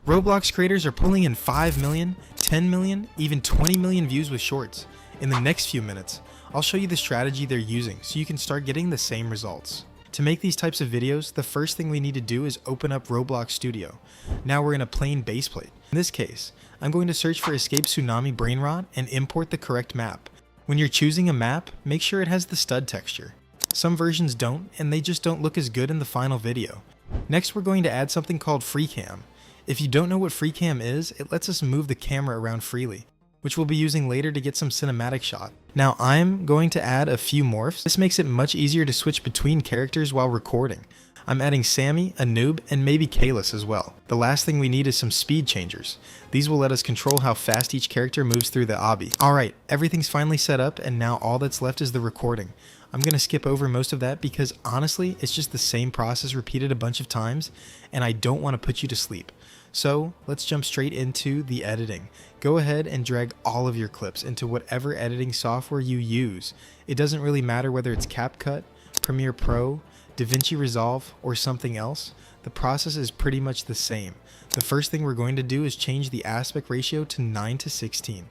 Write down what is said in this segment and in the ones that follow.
Roblox creators are pulling in 5 million, 10 million, even 20 million views with shorts. In the next few minutes, I'll show you the strategy they're using so you can start getting the same results. To make these types of videos, the first thing we need to do is open up Roblox Studio. Now we're in a plain base plate. In this case, I'm going to search for Escape Tsunami Brain Rot and import the correct map. When you're choosing a map, make sure it has the stud texture. Some versions don't, and they just don't look as good in the final video. Next, we're going to add something called FreeCam. If you don't know what FreeCam is, it lets us move the camera around freely, which we'll be using later to get some cinematic shot. Now I'm going to add a few morphs. This makes it much easier to switch between characters while recording. I'm adding Sammy, a noob, and maybe Kalis as well. The last thing we need is some speed changers. These will let us control how fast each character moves through the obby. Alright, everything's finally set up and now all that's left is the recording. I'm going to skip over most of that because honestly, it's just the same process repeated a bunch of times and I don't want to put you to sleep. So let's jump straight into the editing. Go ahead and drag all of your clips into whatever editing software you use. It doesn't really matter whether it's CapCut, Premiere Pro, DaVinci Resolve, or something else. The process is pretty much the same. The first thing we're going to do is change the aspect ratio to 9:16.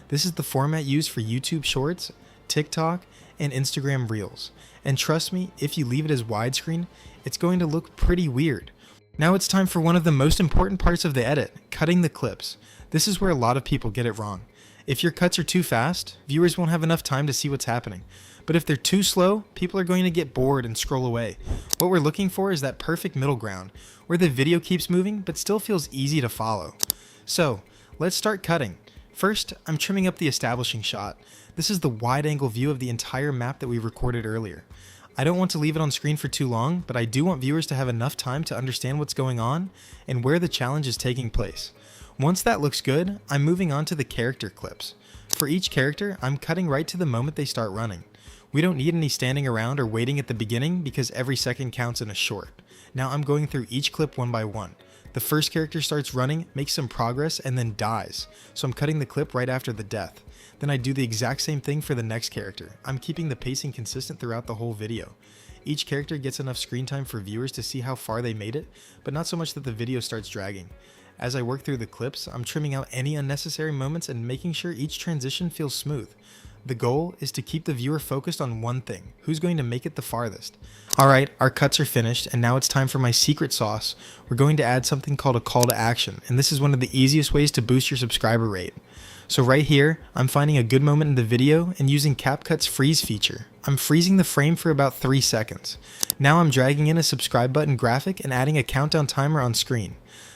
This is the format used for YouTube Shorts, TikTok, and Instagram Reels. And trust me, if you leave it as widescreen, it's going to look pretty weird. Now it's time for one of the most important parts of the edit, cutting the clips. This is where a lot of people get it wrong. If your cuts are too fast, viewers won't have enough time to see what's happening. But if they're too slow, people are going to get bored and scroll away. What we're looking for is that perfect middle ground, where the video keeps moving but still feels easy to follow. So, let's start cutting. First, I'm trimming up the establishing shot. This is the wide-angle view of the entire map that we recorded earlier. I don't want to leave it on screen for too long, but I do want viewers to have enough time to understand what's going on and where the challenge is taking place. Once that looks good, I'm moving on to the character clips. For each character, I'm cutting right to the moment they start running. We don't need any standing around or waiting at the beginning because every second counts in a short. Now I'm going through each clip one by one. The first character starts running, makes some progress, and then dies. So I'm cutting the clip right after the death. Then I do the exact same thing for the next character. I'm keeping the pacing consistent throughout the whole video. Each character gets enough screen time for viewers to see how far they made it, but not so much that the video starts dragging. As I work through the clips, I'm trimming out any unnecessary moments and making sure each transition feels smooth. The goal is to keep the viewer focused on one thing: who's going to make it the farthest. Alright, our cuts are finished and now it's time for my secret sauce. We're going to add something called a call to action, and this is one of the easiest ways to boost your subscriber rate. So right here, I'm finding a good moment in the video and using CapCut's freeze feature. I'm freezing the frame for about 3 seconds. Now I'm dragging in a subscribe button graphic and adding a countdown timer on screen.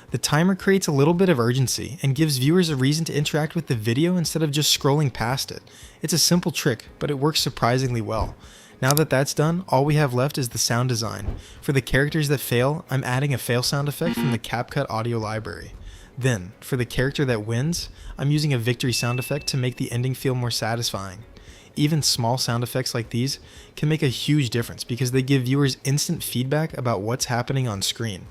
The timer creates a little bit of urgency and gives viewers a reason to interact with the video instead of just scrolling past it. It's a simple trick, but it works surprisingly well. Now that that's done, all we have left is the sound design. For the characters that fail, I'm adding a fail sound effect from the CapCut audio library. Then, for the character that wins, I'm using a victory sound effect to make the ending feel more satisfying. Even small sound effects like these can make a huge difference because they give viewers instant feedback about what's happening on screen.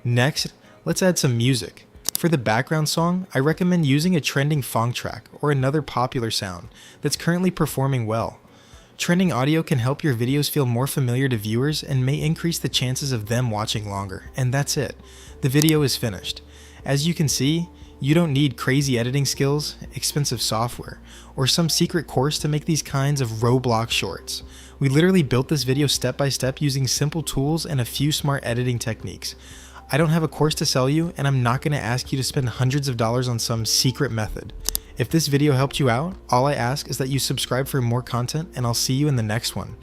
Next, let's add some music. For the background song, I recommend using a trending funk track or another popular sound that's currently performing well. Trending audio can help your videos feel more familiar to viewers and may increase the chances of them watching longer. And that's it. The video is finished. As you can see, you don't need crazy editing skills, expensive software, or some secret course to make these kinds of Roblox shorts. We literally built this video step by step using simple tools and a few smart editing techniques. I don't have a course to sell you, and I'm not going to ask you to spend hundreds of dollars on some secret method. If this video helped you out, all I ask is that you subscribe for more content, and I'll see you in the next one.